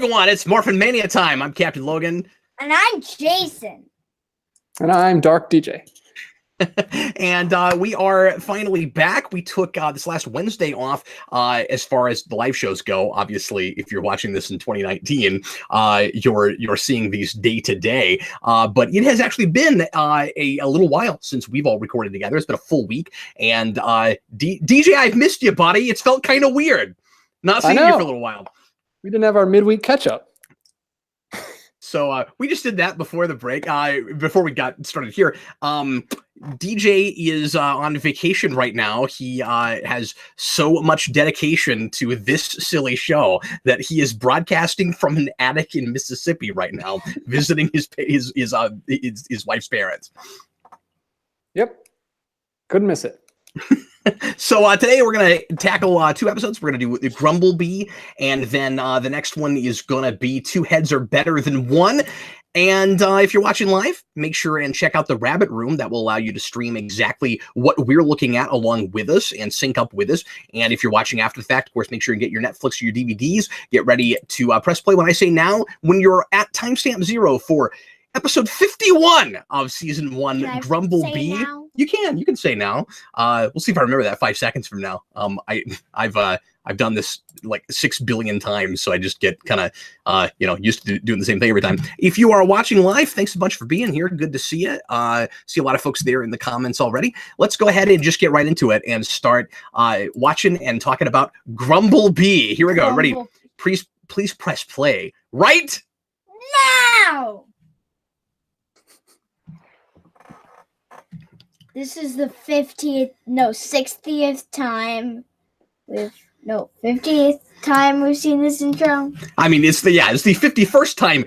everyone, it's Morphin Mania time. I'm Captain Logan. And I'm Jason. And I'm Dark DJ. And we are finally back. We took this last Wednesday off as far as the live shows go. Obviously, if you're watching this in 2019, you're seeing these day to day. But it has actually been a little while since we've all recorded together. It's been a full week. And DJ, I've missed you, buddy. It's felt kind of weird not seeing you for a little while. We didn't have our midweek catch-up. So we just did that before the break, before we got started here. DJ is on vacation right now. He has so much dedication to this silly show that he is broadcasting from an attic in Mississippi right now, visiting his wife's parents. Yep. Couldn't miss it. So today we're going to tackle two episodes. We're going to do Grumble, and then the next one is going to be Two Heads Are Better Than One. And if you're watching live, make sure and check out the Rabbit Room. That will allow you to stream exactly what we're looking at along with us and sync up with us. And if you're watching after the fact, of course, make sure you get your Netflix or your DVDs. Get ready to press play when I say now, when you're at timestamp 0 for episode 51 of season 1, Grumble. You can say now. We'll see if I remember that 5 seconds from now. I've done this like 6 billion times, so I just get kind of used to doing the same thing every time. If you are watching live, thanks a bunch for being here. Good to see you. See a lot of folks there in the comments already. Let's go ahead and just get right into it and start watching and talking about Grumble. Here we go. Ready? Please press play right now. This is the 60th time 50th time we've seen this intro. I mean, it's the 51st time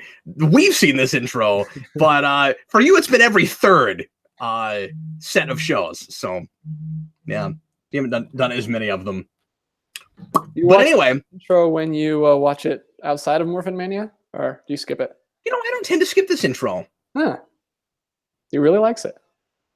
we've seen this intro, but for you, it's been every third set of shows. So, yeah, you haven't done as many of them. But anyway, intro when you watch it outside of Morphin Mania, or do you skip it? I don't tend to skip this intro. Huh? He really likes it.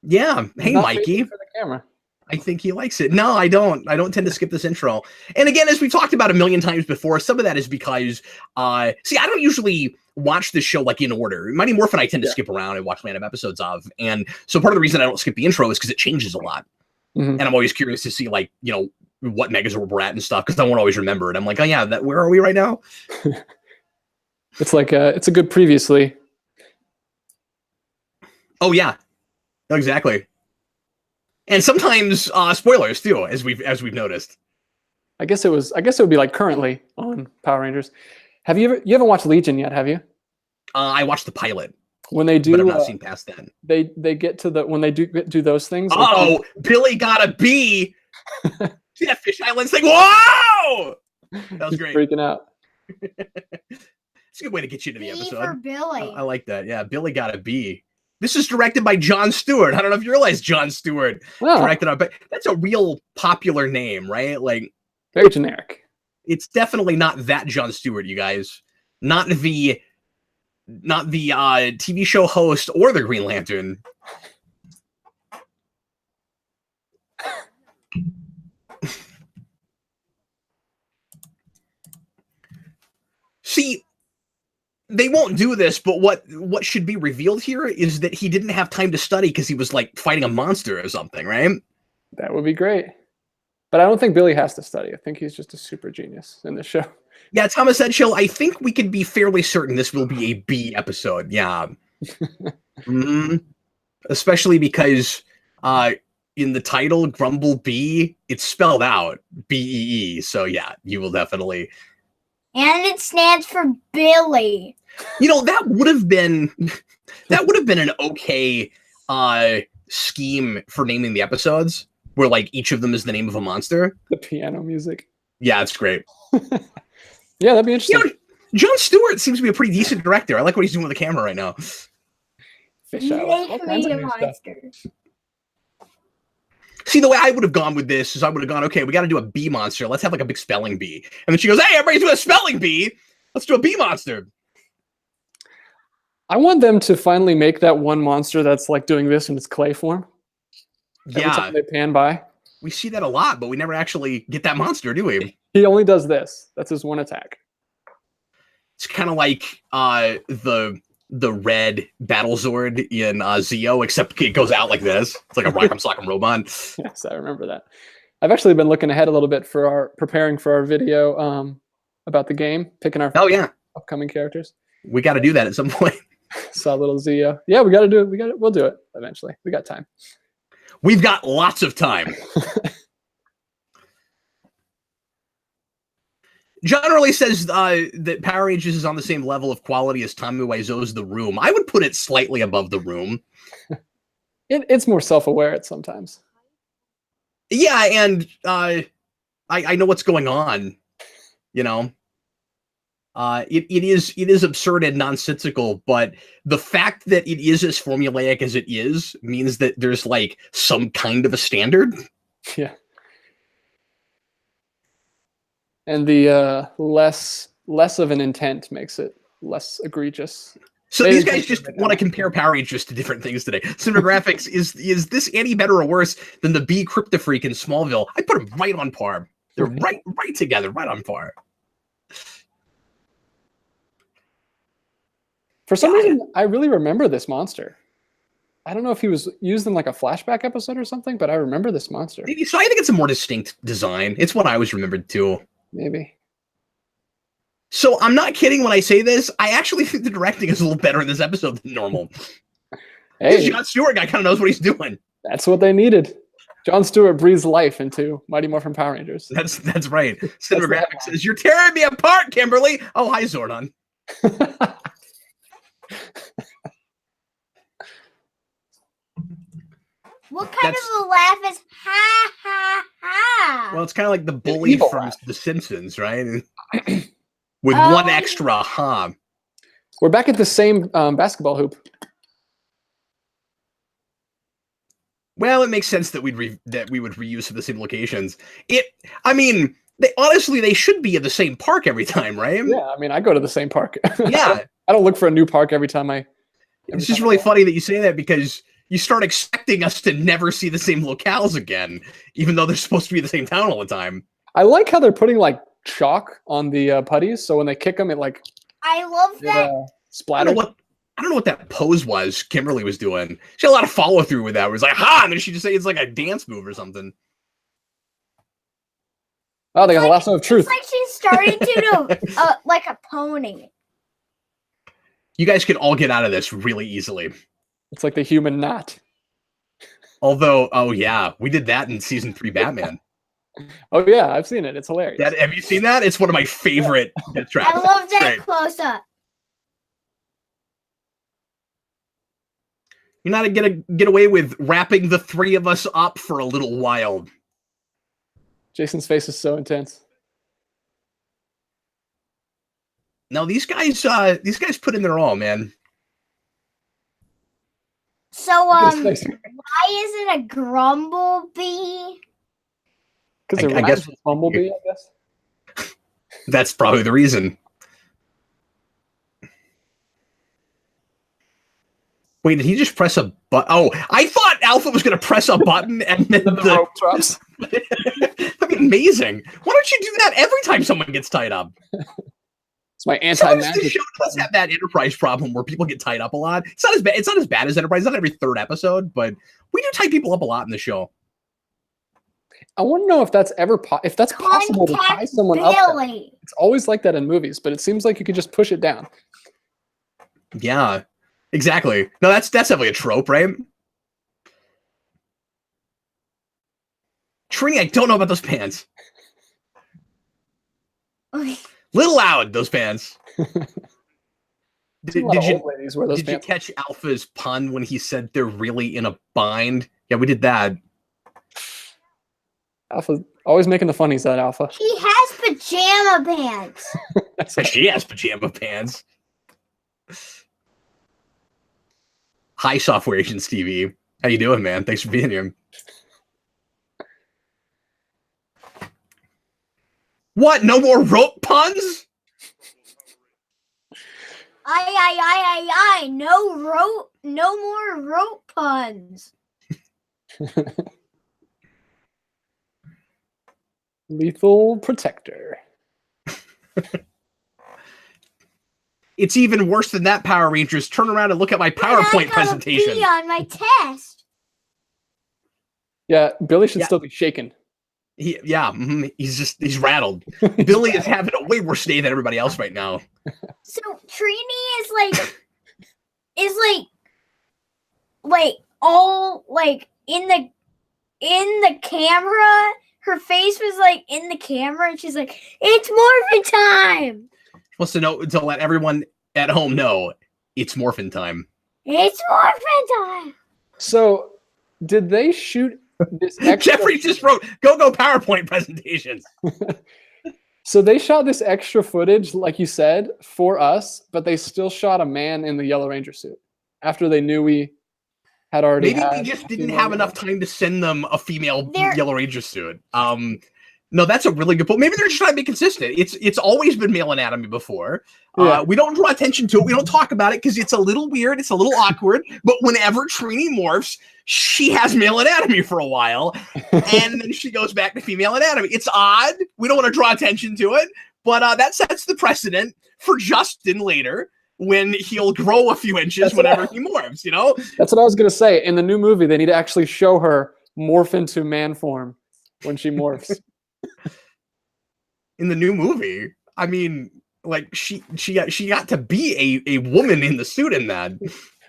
Yeah. Hey, Mikey. For the camera. I think he likes it. No, I don't. I don't tend to skip this intro. And again, as we've talked about a million times before, some of that is because, I don't usually watch this show like in order. Mighty Morphin I tend to skip around and watch random episodes of. And so part of the reason I don't skip the intro is because it changes a lot. Mm-hmm. And I'm always curious to see, like, what megazord we're at and stuff, because I won't always remember it. I'm like, oh yeah, where are we right now? It's like it's a good previously. Oh yeah. Exactly. And sometimes spoilers too, as we've noticed. I guess it would be like currently on Power Rangers. You haven't watched Legion yet, have you? I watched the pilot. When they do, but I've not seen past that. They get to when they do those things. Oh, Billy got a B. See that Fish Islands thing? Whoa! That was great. Freaking out. It's a good way to get you into the episode. For Billy. I like that. Yeah, Billy got a B. This is directed by Jon Stewart. I don't know if you realize Jon Stewart directed it, but that's a real popular name, right? Like, very generic. It's definitely not that Jon Stewart, you guys. Not the TV show host or the Green Lantern. See, they won't do this, but what should be revealed here is that he didn't have time to study because he was like fighting a monster or something, right? That would be great. But I don't think Billy has to study. I think he's just a super genius in this show. Yeah, Thomas Edgehill, I think we could be fairly certain this will be a B episode. Yeah. Especially because in the title, Grumble B, it's spelled out B-E-E. So yeah, you will definitely. And it stands for Billy. That would have been an okay scheme for naming the episodes, where like each of them is the name of a monster. The piano music. Yeah, it's great. Yeah, that'd be interesting. Jon Stewart seems to be a pretty decent director. I like what he's doing with the camera right now. Fish out all kinds of new stuff. See, the way I would have gone with this is I would have gone, okay, we got to do a bee monster. Let's have like a big spelling bee. And then she goes, hey, everybody's doing a spelling bee. Let's do a bee monster. I want them to finally make that one monster that's like doing this in its clay form. Every time they pan by. We see that a lot, but we never actually get that monster, do we? He only does this. That's his one attack. It's kind of like the red Battlezord in Zeo, except it goes out like this. It's like a Rock'em Sock'em Robot. Yes, I remember that. I've actually been looking ahead a little bit for preparing for our video about the game, picking our upcoming characters. We got to do that at some point. Saw a little Zeo. Yeah, we got to do it. We'll do it eventually. We got time. We've got lots of time. Generally says that Power Rangers is on the same level of quality as Tommy Wiseau's The Room. I would put it slightly above The Room. It's more self-aware at sometimes. Yeah, and I know what's going on. You know, it is absurd and nonsensical, but the fact that it is as formulaic as it is means that there's like some kind of a standard. Yeah. And the less of an intent makes it less egregious. So these guys just want to compare Power Rangers to different things today. Cinematographics, is this any better or worse than the B Crypto Freak in Smallville? I put them right on par. They're right together, right on par. For some reason, I really remember this monster. I don't know if he was used in like a flashback episode or something, but I remember this monster. Maybe, so I think it's a more distinct design. It's what I always remembered too. Maybe. So I'm not kidding when I say this. I actually think the directing is a little better in this episode than normal. Hey, This Jon Stewart guy kind of knows what he's doing. That's what they needed. Jon Stewart breathes life into Mighty Morphin Power Rangers. That's right. Cinematographics says, "You're tearing me apart, Kimberly." Oh, hi, Zordon. What kind of a laugh is ha ha ha? Well, it's kind of like the bully from laugh. The Simpsons, right? With one extra ha. We're back at the same basketball hoop. Well, it makes sense that we would reuse the same locations. I mean, they should be at the same park every time, right? Yeah, I mean, I go to the same park. Yeah. I don't look for a new park every time It's just really funny that you say that, because you start expecting us to never see the same locales again, even though they're supposed to be the same town all the time. I like how they're putting like chalk on the putties, so when they kick them, it like I love that. Splatters. I don't know what that pose was Kimberly was doing. She had a lot of follow through with that. It was like, ha, and then she just say it's like a dance move or something. Oh, they got the lasso of truth. It's like she's starting to do like a pony. You guys can all get out of this really easily. It's like the human knot. Although, oh yeah, we did that in season 3 Batman. Oh yeah, I've seen it. It's hilarious. Have you seen that? It's one of my favorite traps. I love that close up. You're not gonna get away with wrapping the 3 of us up for a little while. Jason's face is so intense. No, these guys put in their all, man. So why is it a Grumble bee? Because it rhymes with Bumblebee, I guess. That's probably the reason. Wait, did he just press a button? Oh, I thought Alpha was going to press a button and then the rope drops. That'd be amazing. Why don't you do that every time someone gets tied up? It's my anti-magic. The show does have that Enterprise problem where people get tied up a lot. It's not as bad. It's not as bad as Enterprise. It's not every 3rd episode, but we do tie people up a lot in the show. I want to know if that's ever possible to tie someone up. It's always like that in movies, but it seems like you could just push it down. Yeah, exactly. No, that's definitely a trope, right? Trini, I don't know about those pants. Okay. Little loud, those pants. Did you catch Alpha's pun when he said they're really in a bind? Yeah, we did that. Alpha always making the funnies out, Alpha. He has pajama pants. She has pajama pants. Hi, Software Agents TV. How you doing, man? Thanks for being here. What? No more rope puns? No more rope puns. Lethal Protector. It's even worse than that, Power Rangers. Turn around and look at my PowerPoint presentation. B on my test. Yeah, Billy should still be shaken. He's rattled. Billy is having a way worse day than everybody else right now. So Trini is all like in the camera. Her face was like in the camera, and she's like, "It's Morphin time." She wants to let everyone at home know it's Morphin time. It's Morphin time. So, did they shoot this extra? Jeffrey just wrote, "Go PowerPoint presentations." So they shot this extra footage, like you said, for us, but they still shot a man in the Yellow Ranger suit after they knew we had already. Maybe they just didn't have enough time to send them a female Yellow Ranger suit. No, that's a really good point. Maybe they're just trying to be consistent. It's always been male anatomy before. We don't draw attention to it. We don't talk about it because it's a little weird. It's a little awkward. But whenever Trini morphs, she has male anatomy for a while, and then she goes back to female anatomy. It's odd. We don't want to draw attention to it, but that sets the precedent for Justin later when he'll grow a few inches whenever he morphs. You know. That's what I was gonna say. In the new movie, they need to actually show her morph into man form when she morphs. In the new movie, I mean, like she got to be a woman in the suit in that.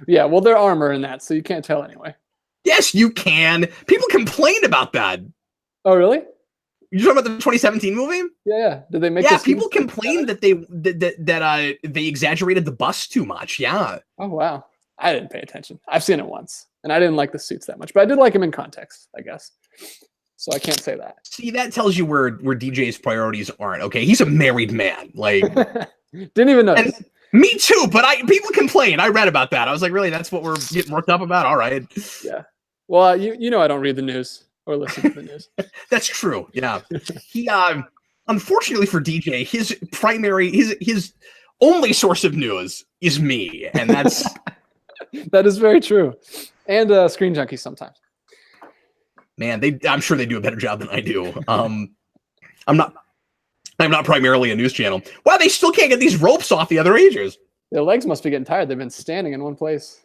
Yeah, well, they're armor in that, so you can't tell anyway. Yes, you can. People complained about that. Oh, really? You talking about the 2017 movie? Yeah. Did they make? Yeah, people complained that they exaggerated the bust too much. Yeah. Oh wow, I didn't pay attention. I've seen it once, and I didn't like the suits that much, but I did like him in context, I guess. So I can't say that. See, that tells you where DJ's priorities aren't. Okay, he's a married man. Like, didn't even notice. And me too, but people complain. I read about that. I was like, really? That's what we're getting worked up about? All right. Yeah. Well, you know I don't read the news or listen to the news. That's true. Yeah. He unfortunately for DJ, his only source of news is me, and that's that is very true. And Screen Junkie sometimes. Man, I'm sure they do a better job than I do. I'm not primarily a news channel. Wow, they still can't get these ropes off the other Rangers. Their legs must be getting tired. They've been standing in one place.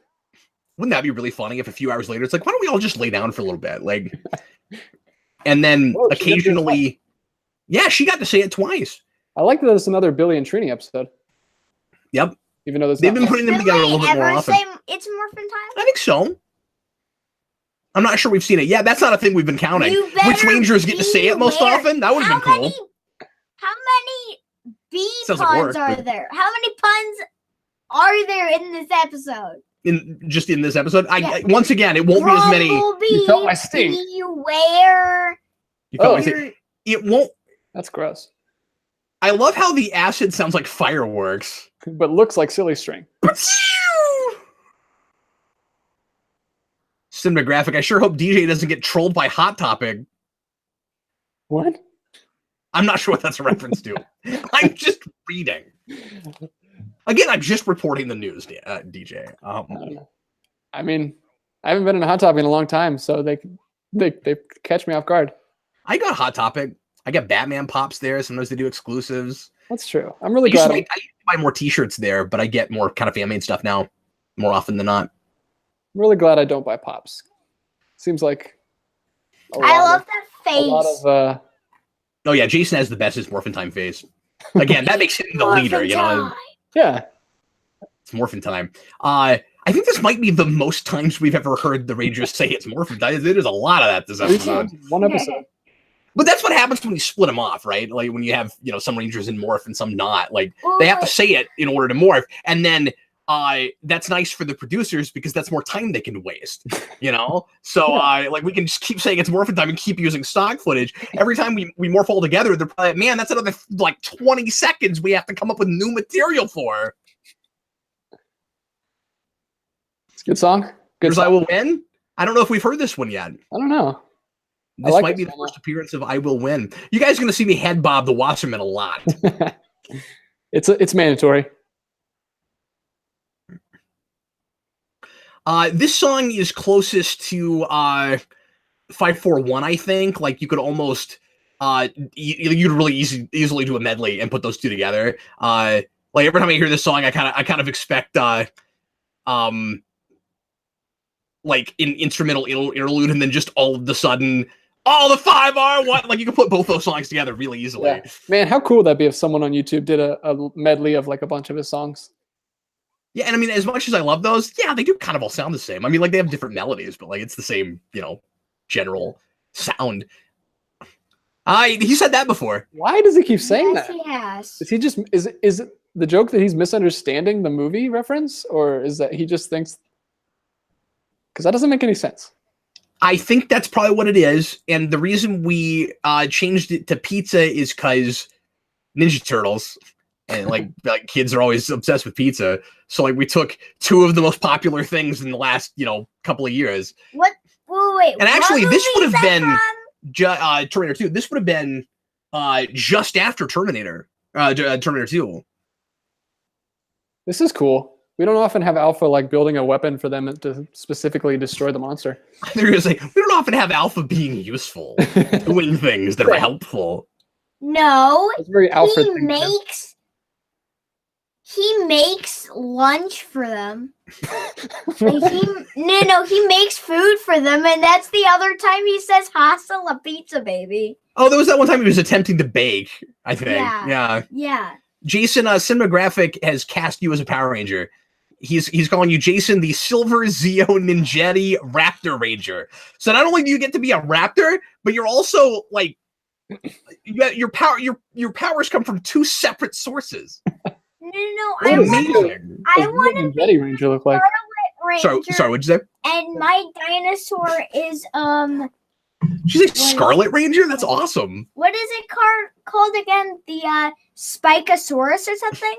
Wouldn't that be really funny if a few hours later it's like, why don't we all just lay down for a little bit? Like, and then occasionally, yeah, she got to say it twice. I like that there's another Billy and Trini episode. Yep. Even though they've been putting them together a little bit more often. It's Morphin time? I think so. I'm not sure we've seen it. Yeah, that's not a thing we've been counting. Which Rangers get to say it most often? That would have been cool. How many puns are there? How many puns are there in this episode? In this episode? Once again, it won't be as many. You felt my sting. Beware. You felt my sting. It won't. That's gross. I love how the acid sounds like fireworks. But looks like silly string. Cinematographic. I sure hope DJ doesn't get trolled by Hot Topic. What? I'm not sure what that's a reference to. I'm just reading. Again, I'm just reporting the news, DJ. I mean, I haven't been in a Hot Topic in a long time, so they catch me off guard. I got Hot Topic. I got Batman pops there. Sometimes they do exclusives. That's true. I'm really glad. I used to buy more T-shirts there, but I get more kind of fan-made stuff now, more often than not. I'm really glad I don't buy pops. Seems like I love that face. A lot of oh yeah, Jason has the best Morphin time face. Again, that makes him the leader, you know. Yeah. It's Morphin time. I think this might be the most times we've ever heard the Rangers say it's Morphin time. There's a lot of that this episode. One episode. But that's what happens when you split them off, right? Like when you have, some Rangers in morph and some not. Like they have to say it in order to morph, and then that's nice for the producers because that's more time they can waste, So like we can just keep saying it's Morphin time and keep using stock footage. Every time we morph all together, they're probably like, man, that's another like 20 seconds we have to come up with new material for. It's a good song. Here's I Will Win. I don't know if we've heard this one yet. I don't know. This might be the first appearance of I Will Win. You guys are going to see me head bob the Wasserman a lot. It's mandatory. This song is closest to 541, I think. Like you could almost you'd really easily do a medley and put those two together. Like every time I hear this song, I kind of expect like an instrumental interlude, and then just all of a sudden, oh, the 5R1. Like you can put both those songs together really easily. Yeah. Man, how cool would that be if someone on YouTube did a medley of like a bunch of his songs? Yeah, and I mean, as much as I love those, yeah, they do kind of all sound the same. I mean, like they have different melodies, but like it's the same, you know, general sound. He said that before. Why does he keep saying Yes, that? he has. Is he just is it the joke that he's misunderstanding the movie reference, or is that he just thinks? Because that doesn't make any sense. I think that's probably what it is, and the reason we changed it to pizza is because Ninja Turtles, and like kids are always obsessed with pizza. So like we took two of the most popular things in the last couple of years. What? Wait. And actually, this would have been from? Terminator 2. This would have been just after Terminator 2. This is cool. We don't often have Alpha like building a weapon for them to specifically destroy the monster. They're gonna say we don't often have Alpha being useful, doing things that are helpful. No, It's very Alpha. He makes lunch for them. He makes food for them, and that's the other time he says "Hasta la pizza, baby." Oh, there was that one time he was attempting to bake. I think. Yeah. Jason, Cinematographic has cast you as a Power Ranger. He's calling you Jason, the Silver Zeo Ninjetti Raptor Ranger. So not only do you get to be a raptor, but you're also like your powers come from two separate sources. No, What I does want to Ninjetti Ranger look like? Ranger. Sorry, what'd you say? And my dinosaur is She's like Scarlet Ranger. That's awesome. What is it called again? The Spikosaurus or something?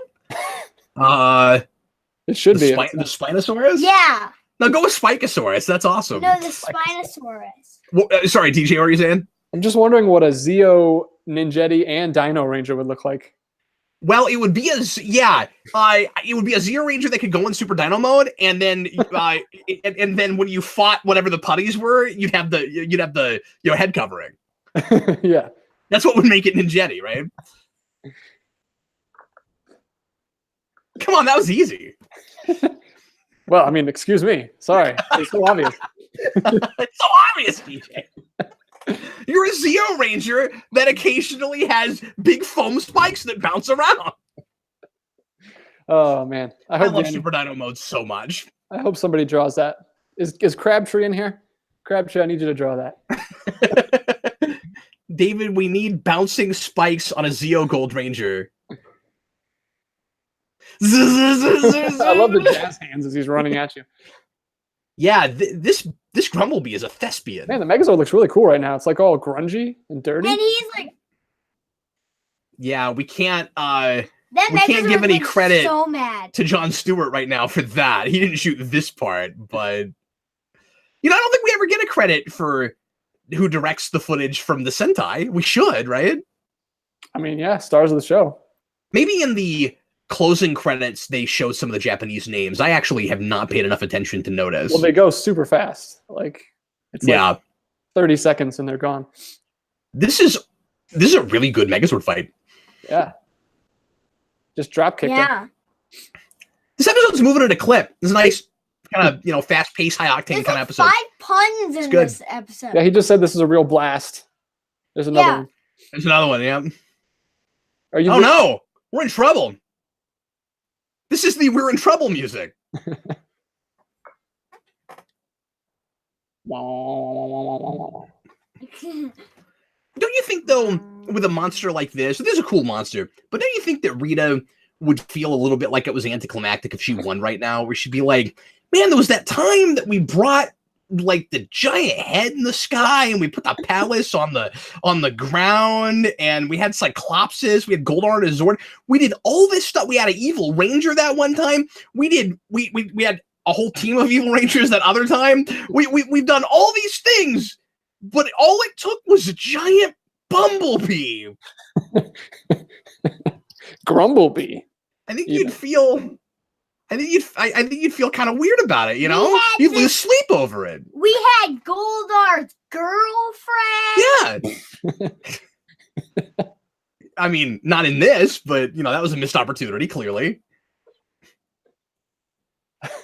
It should be the Spinosaurus. Yeah. No, go with Spikosaurus. That's awesome. No, the Spinosaurus. Well, sorry, DJ, what were you saying? I'm just wondering what a Zeo Ninjetti and Dino Ranger would look like. Well, it would be it would be a Zeo Ranger that could go in Super Dino mode, and then and then when you fought whatever the putties were, you'd have the head covering. Yeah, that's what would make it Ninjetti, right? Come on, that was easy. Well, I mean, excuse me. Sorry, it's so obvious. It's so obvious, DJ. You're a Zeo Ranger that occasionally has big foam spikes that bounce around. Oh man, I love Super Dino mode so much. I hope somebody draws that. Is Crabtree in here? Crabtree, I need you to draw that. David, we need bouncing spikes on a Zeo Gold Ranger. I love the jazz hands as he's running at you. Yeah, this Grumblebee is a thespian. Man, the Megazord looks really cool right now. It's like all grungy and dirty. And he's like, yeah, we can't give any credit so mad to Jon Stewart right now for that. He didn't shoot this part, but I don't think we ever get a credit for who directs the footage from the Sentai. We should, right? I mean, yeah, stars of the show. Maybe in the closing credits they show some of the Japanese names. I actually have not paid enough attention to notice. Well, they go super fast. Like it's like 30 seconds and they're gone. This is a really good Megazord fight. Yeah. Just drop kick them. This episode's moving at a clip. This is a nice kind of fast-paced, high-octane kind of episode. 5 puns in this episode. Yeah, he just said this is a real blast. There's another one. There's another one, yeah. Oh no! We're in trouble. This is the We're in Trouble music. Don't you think, though, with a monster like this is a cool monster, but don't you think that Rita would feel a little bit like it was anticlimactic if she won right now, where she'd be like, man, there was that time that we brought like the giant head in the sky and we put the palace on the ground and we had Cyclopsis, we had Goldar and Zord, we did all this stuff, we had an evil ranger that one time, we had a whole team of evil rangers that other time, we've done all these things, but all it took was a giant bumblebee. Grumblebee. I think you'd feel kind of weird about it, You'd lose sleep over it. We had Goldar's girlfriend. Yeah. I mean, not in this, but that was a missed opportunity, clearly.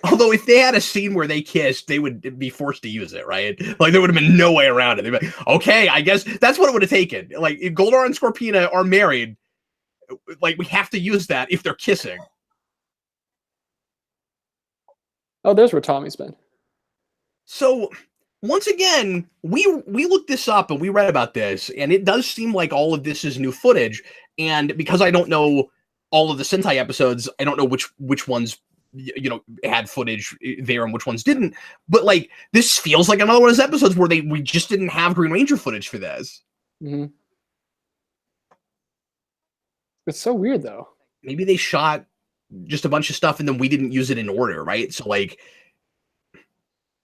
Although if they had a scene where they kissed, they would be forced to use it, right? Like there would have been no way around it. They'd be like, okay, I guess that's what it would have taken. Like if Goldar and Scorpina are married, like we have to use that if they're kissing. Oh, there's where Tommy's been. So once again, we looked this up and we read about this, and it does seem like all of this is new footage. And because I don't know all of the Sentai episodes, I don't know which ones had footage there and which ones didn't. But like this feels like another one of those episodes where we just didn't have Green Ranger footage for this. Mm-hmm. It's so weird though. Maybe they shot just a bunch of stuff and then we didn't use it in order, right? So like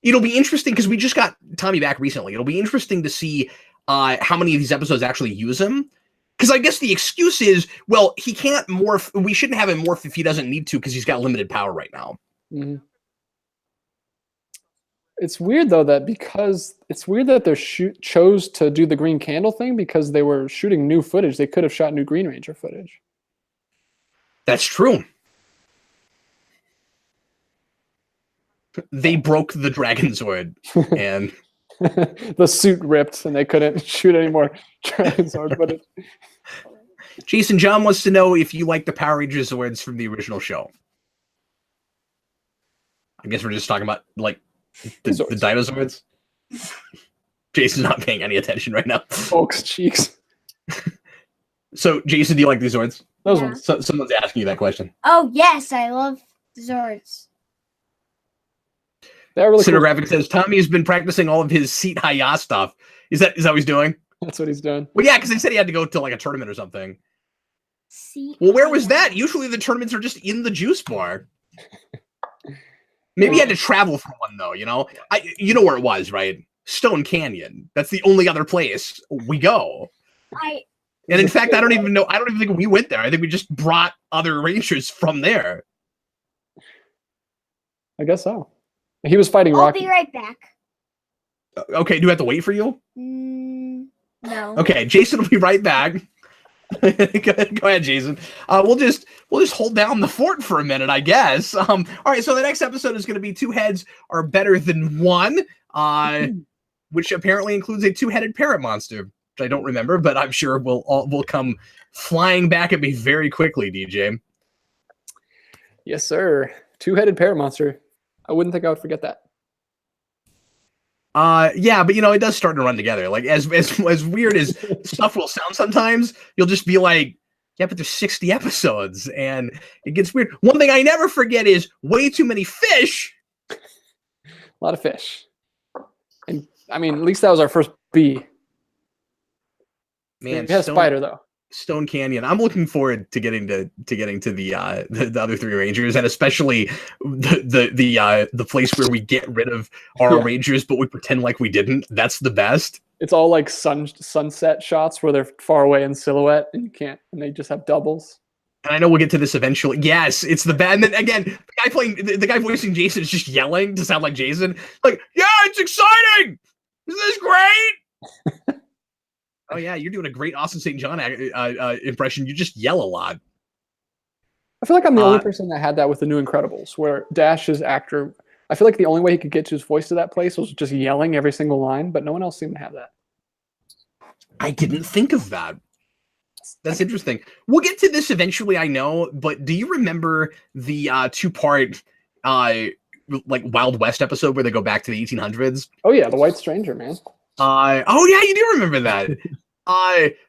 it'll be interesting because we just got Tommy back recently. It'll be interesting to see how many of these episodes actually use him. Because I guess the excuse is, well, he can't morph. We shouldn't have him morph if he doesn't need to because he's got limited power right now. Mm-hmm. It's weird though that they chose to do the green candle thing because they were shooting new footage. They could have shot new Green Ranger footage. That's true. They broke the Dragon Zord and the suit ripped and they couldn't shoot any more Dragon Zord footage. Jason John wants to know if you like the Power Ranger Zords from the original show. I guess we're just talking about like the dinosaurs. Jason's not paying any attention right now. Folks' cheeks. So, Jason, do you like these Zords? Those ones. So, someone's asking you that question. Oh yes, I love Zords. They're really Cinegraphic cool. says Tommy has been practicing all of his Seat Haya stuff. Is that what he's doing? That's what he's doing. Well, yeah, because they said he had to go to like a tournament or something. See. Well, where was that? Usually the tournaments are just in the juice bar. Maybe he had to travel for one though. You know where it was, right? Stone Canyon. That's the only other place we go. And in fact, I don't even think we went there. I think we just brought other rangers from there. I guess so. He was fighting Rocky. I'll be right back. Okay, do we have to wait for you? No. Okay, Jason will be right back. Go ahead, Jason. We'll just hold down the fort for a minute, I guess. All right, so the next episode is going to be Two Heads Are Better Than One, which apparently includes a two-headed parrot monster, which I don't remember, but I'm sure will come flying back at me very quickly, DJ. Yes, sir. Two-headed parrot monster. I wouldn't think I would forget that. Yeah, but it does start to run together. Like as weird as stuff will sound sometimes, you'll just be like, yeah, but there's 60 episodes and it gets weird. One thing I never forget is way too many fish. A lot of fish. And I mean, at least that was our first bee. Man, we had a spider though. Stone Canyon. I'm looking forward to getting to the other three Rangers, and especially the place where we get rid of our Rangers, but we pretend like we didn't. That's the best. It's all like sunset shots where they're far away in silhouette, and they just have doubles. And I know we'll get to this eventually. Yes, it's the bad. And then again, the guy voicing Jason is just yelling to sound like Jason. Like, yeah, it's exciting. Isn't this great? Oh yeah, you're doing a great Austin St. John impression. You just yell a lot. I feel like I'm the only person that had that with the New Incredibles, where Dash's actor, I feel like the only way he could get to his voice to that place was just yelling every single line, but no one else seemed to have that. I didn't think of that. That's interesting. We'll get to this eventually, I know, but do you remember the two-part like Wild West episode where they go back to the 1800s? Oh yeah, the White Stranger, man. Oh yeah, you do remember that.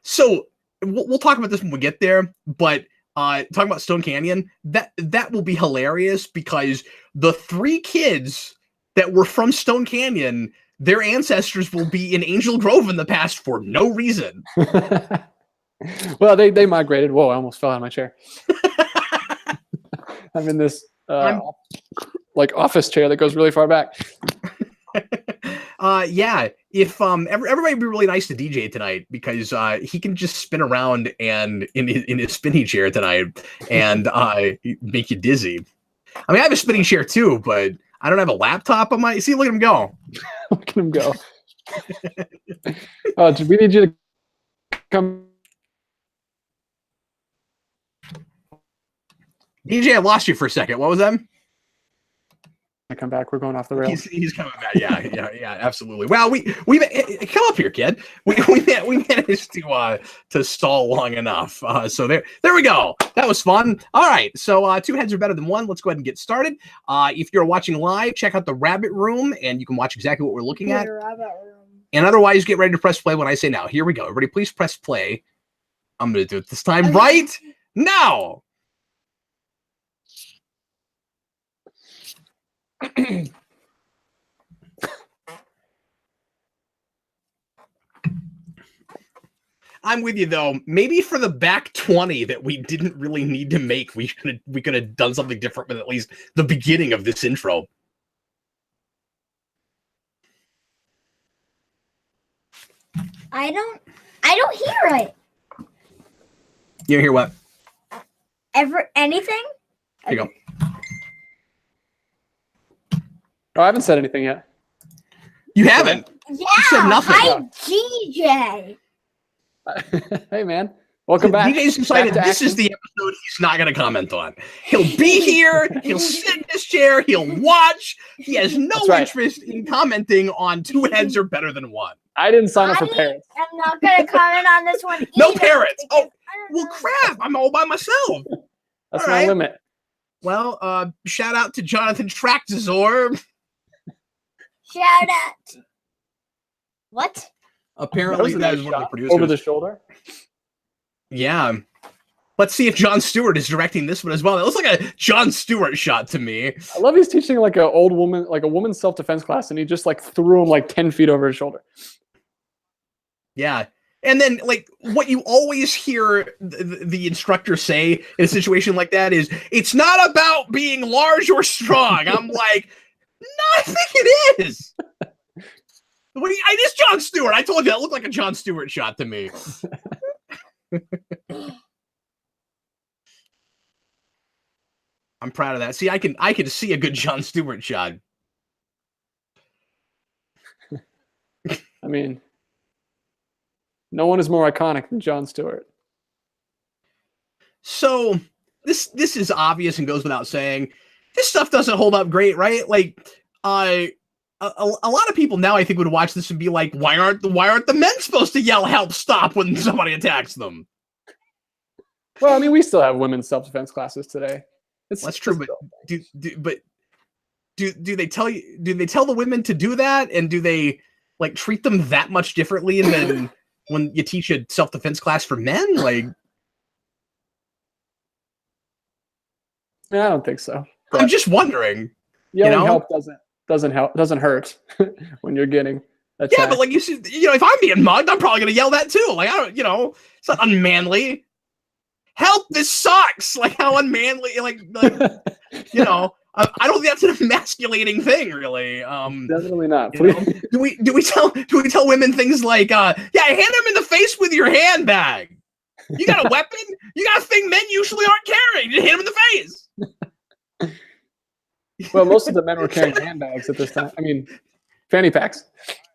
So we'll talk about this when we get there, but talking about Stone Canyon, that will be hilarious because the three kids that were from Stone Canyon, their ancestors will be in Angel Grove in the past for no reason. Well, they migrated. Whoa, I almost fell out of my chair. I'm in this like office chair that goes really far back. Yeah, if everybody would be really nice to DJ tonight because he can just spin around and in his spinny chair tonight and make you dizzy. I mean, I have a spinning chair too, but I don't have a laptop on my. See, look at him go. Look at him go. We need you to come DJ, I lost you for a second. What was that? I come back. We're going off the rails. He's coming back. Yeah, absolutely. Well, we come up here, kid. We managed to stall long enough. So there we go. That was fun. All right. So 2 heads are better than 1. Let's go ahead and get started. If you're watching live, check out the Rabbit Room, and you can watch exactly what we're looking at. And otherwise, get ready to press play when I say now. Here we go. Everybody, please press play. I'm going to do it this time right now. I'm with you though. Maybe for the back 20 that we didn't really need to make, we could have done something different with at least the beginning of this intro. I don't hear it. You don't hear what? Anything? Here you go. Oh, I haven't said anything yet. You haven't? Yeah. You said nothing. Hi, DJ. Hey, man. Welcome back. DJ's decided this is the episode he's not going to comment on. He'll be here. He'll sit in his chair. He'll watch. He has no interest in commenting on 2 heads are better than 1. I didn't sign up for parrots. I'm not going to comment on this one either. No parrots. Oh, well, crap. I'm all by myself. That's my limit. Well, shout out to Jonathan Tractazor. Shout out. What? Apparently, that is one of the producers. Over the shoulder? Yeah. Let's see if Jon Stewart is directing this one as well. It looks like a Jon Stewart shot to me. I love he's teaching like a woman's self-defense class, and he just like threw him like 10 feet over his shoulder. Yeah. And then, like, what you always hear the instructor say in a situation like that is, it's not about being large or strong. I'm like, no, I think it is. It is Jon Stewart. I told you, that looked like a Jon Stewart shot to me. I'm proud of that. See, I can see a good Jon Stewart shot. I mean, no one is more iconic than Jon Stewart. So this is obvious and goes without saying. This stuff doesn't hold up great, right? Like, a lot of people now I think would watch this and be like, why aren't the men supposed to yell help stop when somebody attacks them? Well, I mean, we still have women's self-defense classes today. That's true, but do they tell the women to do that, and do they like treat them that much differently than when you teach a self-defense class for men? Like, I don't think so. I'm just wondering. Yelling help doesn't hurt when you're getting attacked. Yeah, but like you see, if I'm being mugged, I'm probably gonna yell that too. Like, I don't, it's not unmanly. Help! This sucks. Like, how unmanly. Like I don't think that's an emasculating thing, really. Definitely not. Do we tell women things like, yeah, hand them in the face with your handbag. You got a weapon? You got a thing men usually aren't carrying. Just hit them in the face. Well, most of the men were carrying handbags at this time. I mean, fanny packs.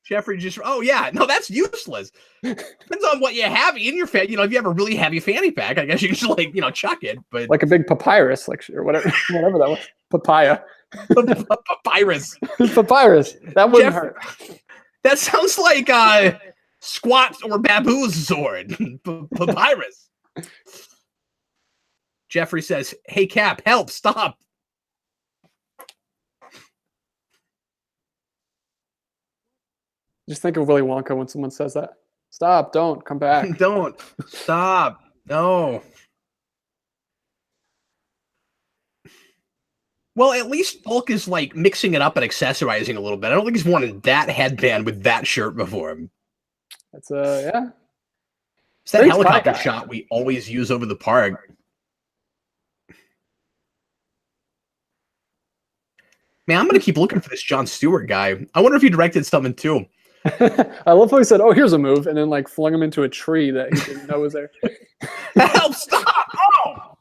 Jeffrey no, that's useless. Depends on what you have in your if you have a really heavy fanny pack, I guess you can just chuck it. But like a big papyrus, or whatever that was. Papaya. Papyrus. Papyrus. That wouldn't hurt. That sounds like squat or babu's sword. Papyrus. Jeffrey says, "Hey Cap, help! Stop." Just think of Willy Wonka when someone says that. Stop, don't, come back. Don't, stop, no. Well, at least Bulk is like mixing it up and accessorizing a little bit. I don't think he's worn that headband with that shirt before. That's yeah. It's that helicopter shot we always use over the park. Man, I'm going to keep looking for this Jon Stewart guy. I wonder if he directed something too. I love how he said, "Oh, here's a move," and then like flung him into a tree that he didn't know was there. Help! Stop! Oh!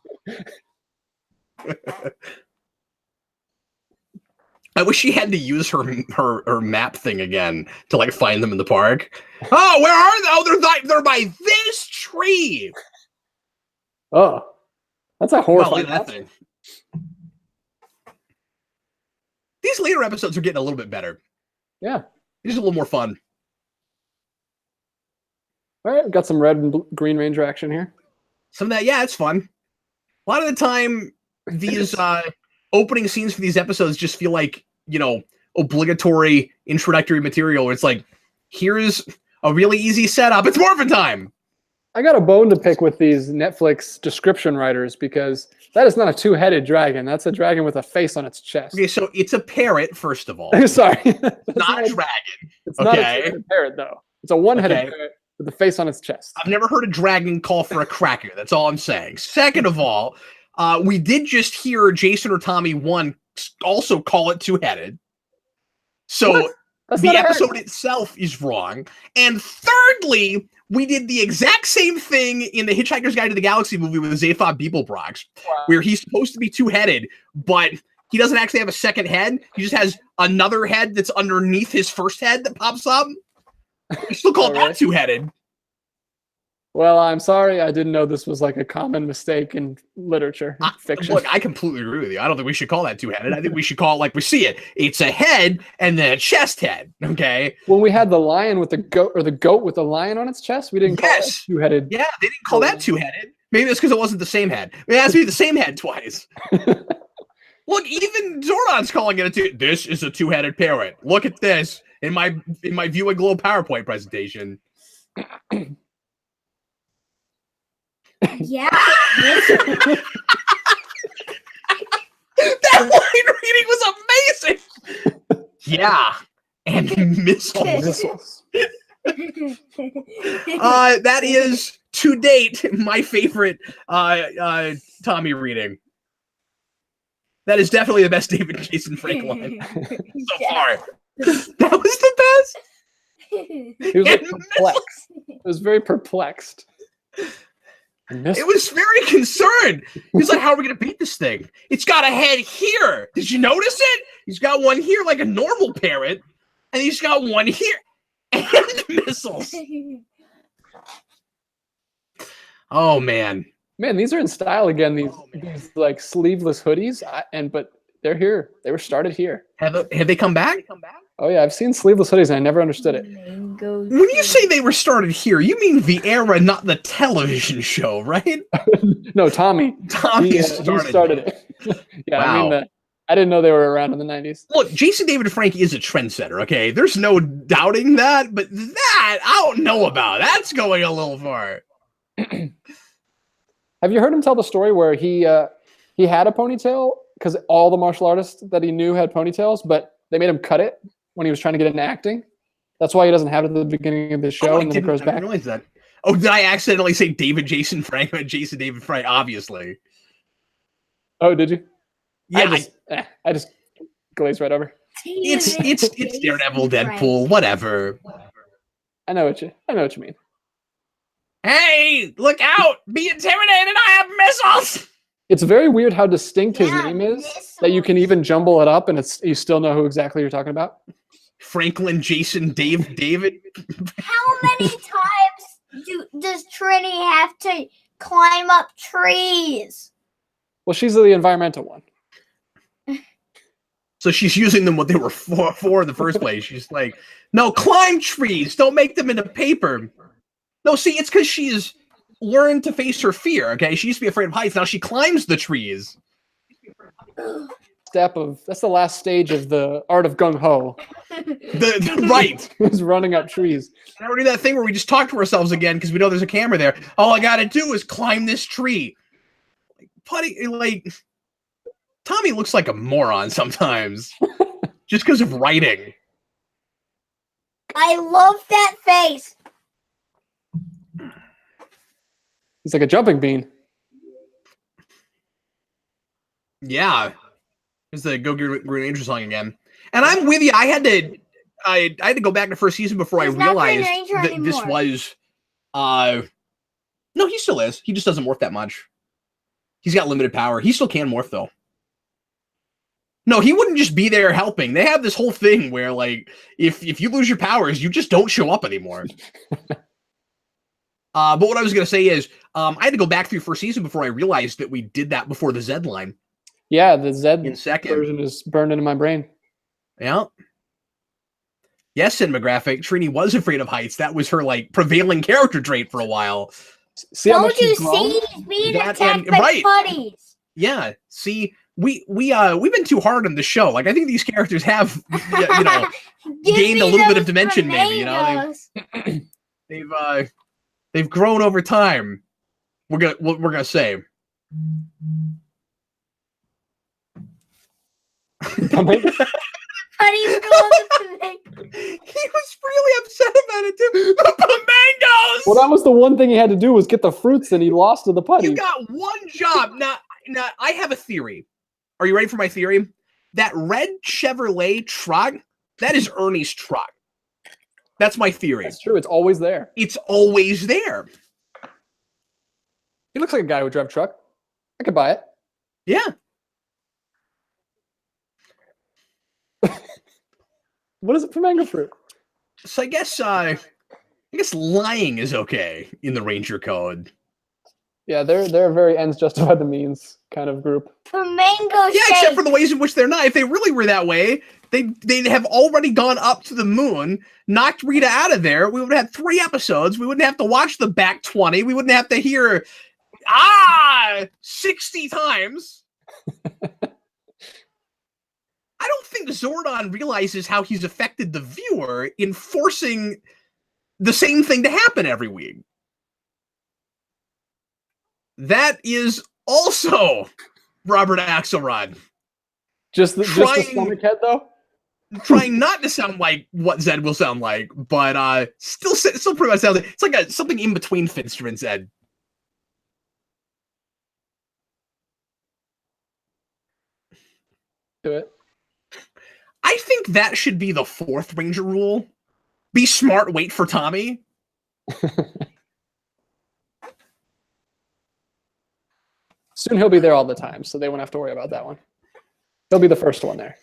I wish she had to use her map thing again to like find them in the park. Oh, where are they? Oh, they're by this tree. Oh, that's a horrifying. That thing. These later episodes are getting a little bit better. Yeah. Just a little more fun. All right, we've got some red and Green Ranger action here. Some of that, yeah, it's fun. A lot of the time, these opening scenes for these episodes just feel like, obligatory introductory material. It's like, here's a really easy setup. It's Morphin time. I got a bone to pick with these Netflix description writers because that is not a two-headed dragon. That's a dragon with a face on its chest. Okay, so it's a parrot, first of all. Sorry. Not a dragon. It's not a two-headed parrot, though. It's a one-headed parrot with the face on its chest. I've never heard a dragon call for a cracker. That's all I'm saying. Second of all, we did just hear Jason or Tommy 1 also call it two-headed. So the episode itself is wrong. And thirdly, we did the exact same thing in the Hitchhiker's Guide to the Galaxy movie with Zaphod Beeblebrox, where he's supposed to be two-headed, but he doesn't actually have a second head. He just has another head that's underneath his first head that pops up. We still call that two-headed. Well, I'm sorry. I didn't know this was like a common mistake in literature, fiction. Look, I completely agree with you. I don't think we should call that two-headed. I think we should call it like we see it. It's a head and then a chest head, okay? When we had the lion with the goat, or the goat with the lion on its chest, we didn't call it two-headed. Yeah, they didn't call that two-headed. Maybe that's because it wasn't the same head. It has to be the same head twice. Look, even Zordon's calling it a two. This is a two-headed parrot. Look at this in my View and Glow PowerPoint presentation. Yeah. That line reading was amazing. Yeah. And missiles. That is, to date, my favorite Tommy reading. That is definitely the best David Jason Frank line so far. That was the best. He was like perplexed. It was very perplexed. It was very concerned. He's like, how are we going to beat this thing? It's got a head here. Did you notice it? He's got one here like a normal parrot, and he's got one here. And missiles. Oh, man. Man, these are in style again, these like sleeveless hoodies, but they're here. They were started here. Have they come back? Oh, yeah, I've seen sleeveless hoodies, and I never understood it. When you say they were started here, you mean the era, not the television show, right? No, Tommy. He started it. Yeah, wow. I mean, I didn't know they were around in the 90s. Look, Jason David Frank is a trendsetter, okay? There's no doubting that, but that, I don't know about. That's going a little far. Have you heard him tell the story where he had a ponytail because all the martial artists that he knew had ponytails, but they made him cut it when he was trying to get into acting? That's why he doesn't have it at the beginning of the show, and then it grows back. Realize that. Oh, did I accidentally say David Jason Frank? Jason David Frank, obviously. Oh, did you? Yeah, I just glazed right over. It's Daredevil, Deadpool, whatever. I know what you mean. Hey, look out! Be intimidated! I have missiles. It's very weird how distinct his name is that you can even jumble it up, and you still know who exactly you're talking about. Franklin, Jason, David. How many times does Trini have to climb up trees? Well, she's the environmental one. So she's using them what they were for in the first place. She's like, no, climb trees. Don't make them into paper. No, see, it's because she's learned to face her fear, okay? She used to be afraid of heights. Now she climbs the trees. That's the last stage of the art of gung-ho. Right. Is running up trees. And we do that thing where we just talk to ourselves again because we know there's a camera there. All I got to do is climb this tree. Tommy looks like a moron sometimes. Just because of writing. I love that face. He's like a jumping bean. Yeah. It's the Go Green Ranger song again. And I'm with you. I had to go back to first season before I realized that this was no, he still is. He just doesn't morph that much. He's got limited power. He still can morph though. No, he wouldn't just be there helping. They have this whole thing where, like, if you lose your powers, you just don't show up anymore. But what I was going to say is, I had to go back through first season before I realized that we did that before the Z line. Yeah, the Zed in second. version is burned into my brain. Yeah. Yes, cinematographic. Trini was afraid of heights. That was her like prevailing character trait for a while. See how Don't much you she's grown? see? He's being That attacked and- by right. putties. Yeah. See, we've been too hard on the show. Like I think these characters have Give gained a me little bit of those dimension, maybe. You know, flamingos. they've grown over time. We're gonna say. Putties go on the flamingo. He was really upset about it too. The flamingos. Well, that was the one thing he had to do was get the fruits, and he lost to the putty. You got one job. Now, I have a theory. Are you ready for my theory? That red Chevrolet truck, that is Ernie's truck. That's my theory. That's true. It's always there. It's always there. He looks like a guy who would drive a truck. I could buy it. Yeah. What is it for mango fruit? So I guess lying is okay in the Ranger Code. Yeah, they're a very ends justify the means kind of group. Flamingo Yeah, shake. except for the ways in which they're not. If they really were that way, they'd have already gone up to the moon, knocked Rita out of there. We would have had 3 episodes. We wouldn't have to watch the back 20. We wouldn't have to hear 60 times. I don't think Zordon realizes how he's affected the viewer in forcing the same thing to happen every week. That is also Robert Axelrod. Just the stomach head, though? Trying not to sound like what Zed will sound like, but still pretty much sounds like it's like something in between Finster and Zed. Do it. I think that should be the 4th Ranger rule. Be smart, wait for Tommy. Soon he'll be there all the time, so they won't have to worry about that one. He'll be the first one there.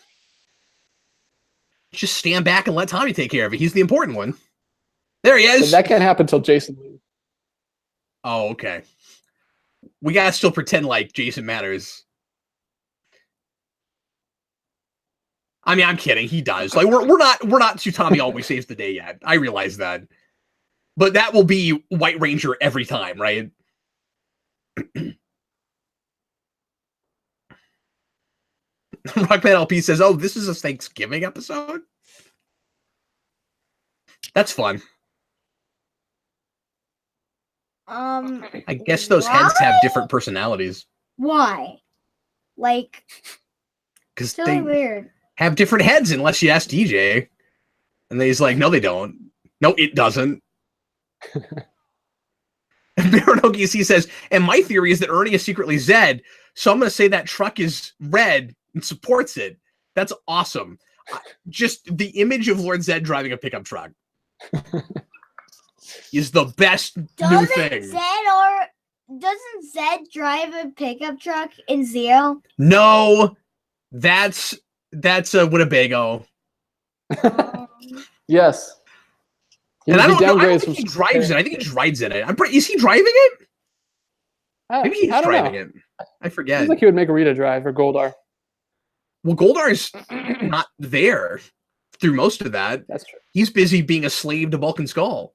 Just stand back and let Tommy take care of it. He's the important one. There he is. But that can't happen until Jason leaves. Oh, okay. We gotta still pretend like Jason matters. I mean, I'm kidding. He does. Like we're not to Tommy always saves the day yet. I realize that, but that will be White Ranger every time, right? Rockman LP says, "Oh, this is a Thanksgiving episode. That's fun." I guess those heads have different personalities. Why? Like, Because so they weird. have different heads, unless you ask DJ. And then he's like, no, they don't. No, it doesn't. Baranoki says, and my theory is that Ernie is secretly Zed, so I'm going to say that truck is red and supports it. That's awesome. Just the image of Lord Zed driving a pickup truck is the best new thing. Doesn't Zed drive a pickup truck in Zero? No, that's a Winnebago. Yes. And I don't think he drives it. I think he just rides in it. Is he driving it? Maybe he's driving it. I forget. Seems like he would make Rita drive or Goldar. Well, Goldar's not there through most of that. That's true. He's busy being a slave to Bulk and Skull.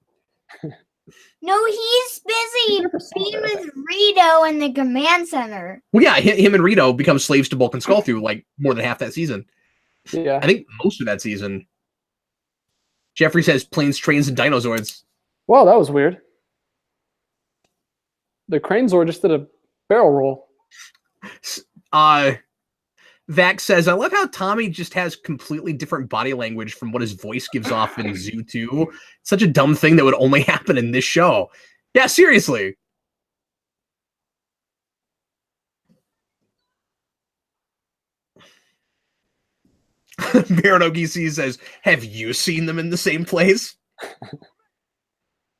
No, he's busy being with Rito in the command center. Well, yeah, him and Rito become slaves to Bulk and Skull through like more than half that season. Yeah. I think most of that season. Jeffrey says planes, trains, and dinosaurs. Wow, that was weird. The Crane Zord just did a barrel roll. Vax says, I love how Tommy just has completely different body language from what his voice gives off in Zoo 2. Such a dumb thing that would only happen in this show. Yeah, seriously. Baranogi says, have you seen them in the same place?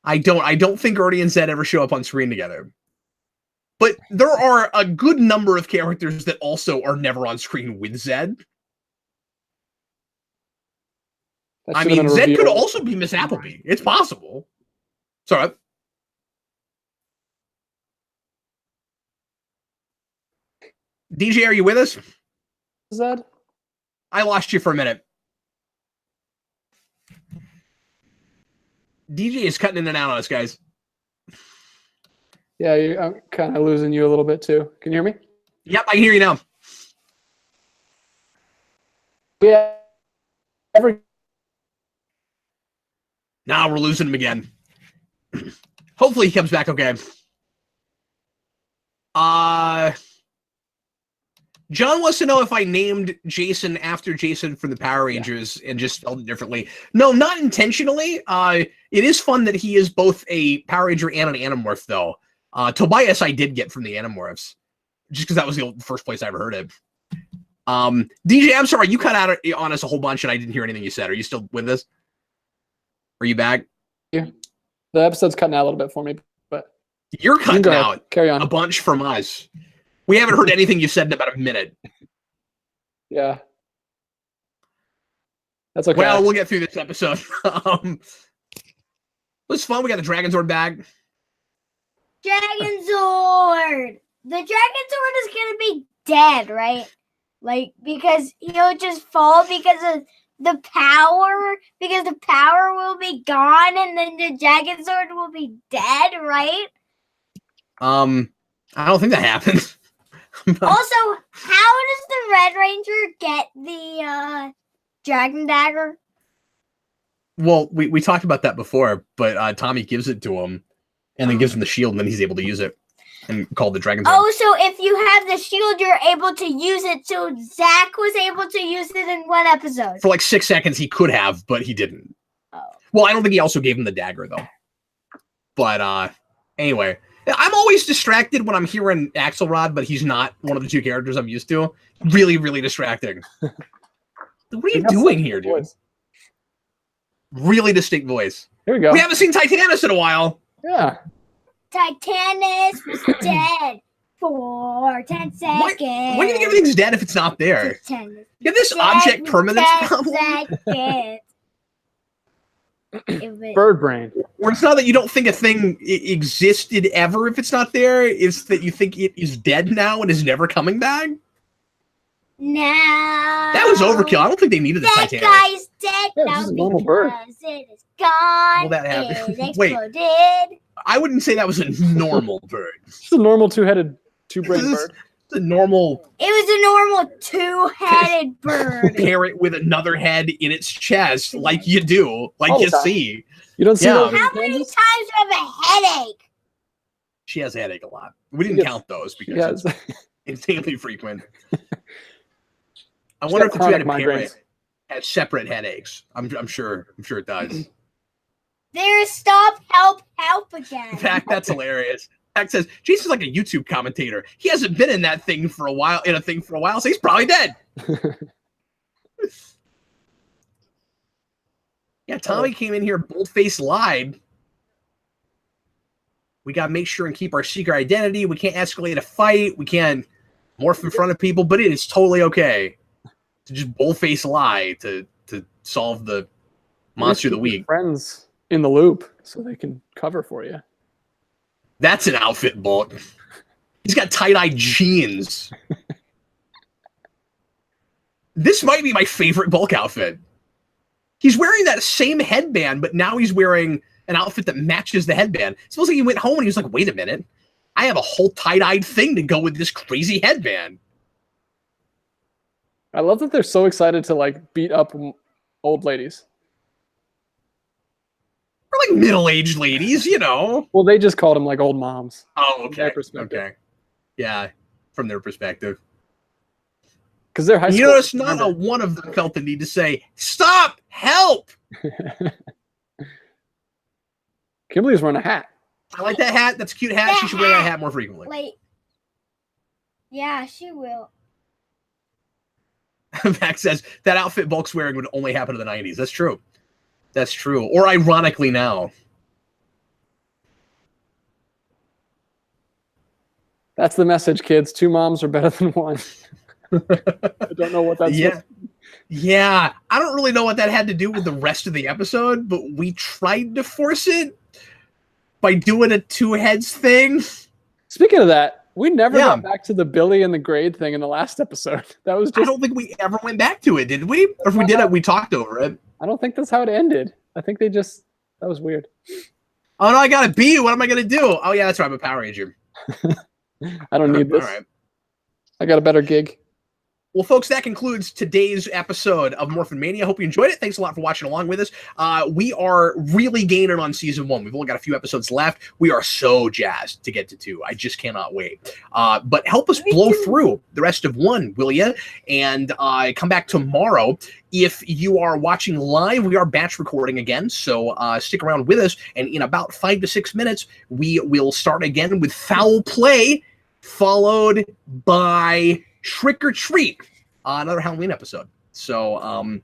I don't think Ernie and Zed ever show up on screen together. But there are a good number of characters that also are never on screen with Zed. I mean, Zed could also be Miss Appleby. It's possible. Sorry. DJ, are you with us? Zed? I lost you for a minute. DJ is cutting in and out on us, guys. Yeah, I'm kind of losing you a little bit too. Can you hear me? Yep, I can hear you now. Yeah. Now we're losing him again. Hopefully he comes back okay. John wants to know if I named Jason after Jason from the Power Rangers and just spelled it differently. No, not intentionally. It is fun that he is both a Power Ranger and an Animorph, though. Tobias I did get from the Animorphs, just because that was the first place I ever heard it. DJ, I'm sorry, you cut out on us a whole bunch and I didn't hear anything you said. Are you still with us? Are you back? Yeah. The episode's cutting out a little bit for me, but you're cutting out Carry on. A bunch from us. We haven't heard anything you've said in about a minute. Yeah. That's okay. Well, we'll get through this episode. It was fun. We got the Dragon Zord back. Dragon Zord! The Dragon Zord is gonna be dead, right? Like, because he'll just fall because of the power, because the power will be gone and then the Dragon Zord will be dead, right? I don't think that happens. Also, how does the Red Ranger get the Dragon Dagger? Well, we talked about that before, but Tommy gives it to him and then gives him the shield and then he's able to use it and call the Dragon Zord. Oh, so if you have the shield, you're able to use it. So Zach was able to use it in one episode. For like 6 seconds, he could have, but he didn't. Oh. Well, I don't think he also gave him the dagger, though. But anyway, I'm always distracted when I'm hearing Axelrod, but he's not one of the two characters I'm used to. Really, really distracting. What are you doing here, dude? Voice. Really distinct voice. Here we go. We haven't seen Titanus in a while. Yeah. Titanus was dead for 10 seconds. Why do you think everything's dead if it's not there? Titanus You have this dead object for permanence 10 problem? seconds. Bird brain. Or it's not that you don't think a thing existed ever if it's not there. It's that you think it is dead now and is never coming back. No. That was overkill. I don't think they needed the That Titanus. guy's dead Yeah, now this is a normal bird. because it is gone. Well, that happened. It Wait. exploded. I wouldn't say that was a normal bird. It's a normal two-brain bird. It's a normal It was a normal two-headed bird. parrot with another head in its chest, like you do, like All the you time. see. You don't see Yeah. those in How many Kansas? times do you have a headache? She has a headache a lot. We didn't Yes. count those because Yes. it's insanely frequent. I She's wonder got if the two-headed chronic parrot migraines. has separate headaches. I'm sure it does. There's stop, help again. In fact, that's hilarious. Fact says Jason's like a YouTube commentator. He hasn't been in that thing for a while, so he's probably dead. Yeah, Tommy came in here, bold-faced lied. We gotta make sure and keep our secret identity. We can't escalate a fight. We can't morph in front of people, but it is totally okay to just bold-faced lie to solve the monster of the week. Friends in the loop so they can cover for you. That's an outfit, Bolt. He's got tie-dye jeans. This might be my favorite Bulk outfit. He's wearing that same headband, but now he's wearing an outfit that matches the headband. It's almost like he went home and he was like, wait a minute. I have a whole tie-dyed thing to go with this crazy headband. I love that they're so excited to like beat up old ladies. Or like middle-aged ladies, you know. Well, they just called them like old moms. Oh, From okay. their perspective. Okay. Yeah, from their perspective. Because they're high school. You notice not a one of them felt the need to say, stop, help. Kimberly's wearing a hat. I like that hat. That's a cute hat. She should wear that hat more frequently. Like, yeah, she will. Max says that outfit Bulk's wearing would only happen in the 90s. That's true. That's true. Or ironically now. That's the message, kids. 2 moms are better than 1. I don't know what that's. Yeah. Yeah. I don't really know what that had to do with the rest of the episode, but we tried to force it by doing a 2 heads thing. Speaking of that, We never got back to the Billy and the grade thing in the last episode. That was just... I don't think we ever went back to it, did we? Or if we did it, we talked over it. I don't think that's how it ended. I think they just... That was weird. Oh, no, I got a B. What am I going to do? Oh, yeah, that's right. I'm a Power Ranger. I don't need this. All right. I got a better gig. Well, folks, that concludes today's episode of Morphin Mania. Hope you enjoyed it. Thanks a lot for watching along with us. We are really gaining on season 1. We've only got a few episodes left. We are so jazzed to get to 2. I just cannot wait. But help us blow through the rest of 1, will you? And come back tomorrow. If you are watching live, we are batch recording again. So stick around with us. And in about 5 to 6 minutes, we will start again with Foul Play, followed by Trick or Treat, another Halloween episode. So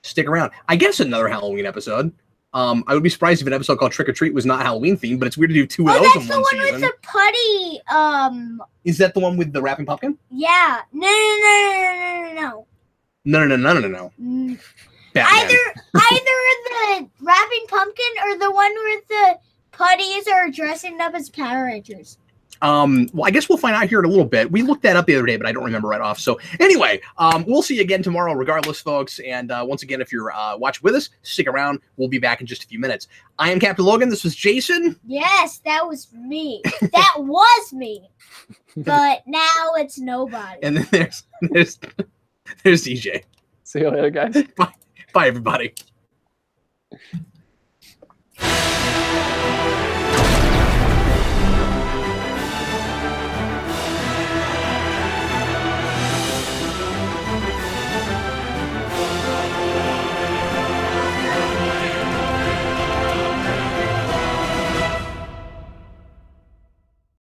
stick around. I guess another Halloween episode. I would be surprised if an episode called Trick or Treat was not Halloween themed, but it's weird to do 2 of those in one season. That's the one with the putty. Is that the one with the rapping pumpkin? Yeah. No. No. Either the rapping pumpkin or the one with the putties are dressing up as Power Rangers. Well, I guess we'll find out here in a little bit. We looked that up the other day, but I don't remember right off. So anyway, we'll see you again tomorrow regardless, folks. And once again, if you're watching with us, stick around. We'll be back in just a few minutes. I am Captain Logan. This was Jason. Yes, that was me. That was me. But now it's nobody. And then there's DJ. See you later, guys. Bye, everybody.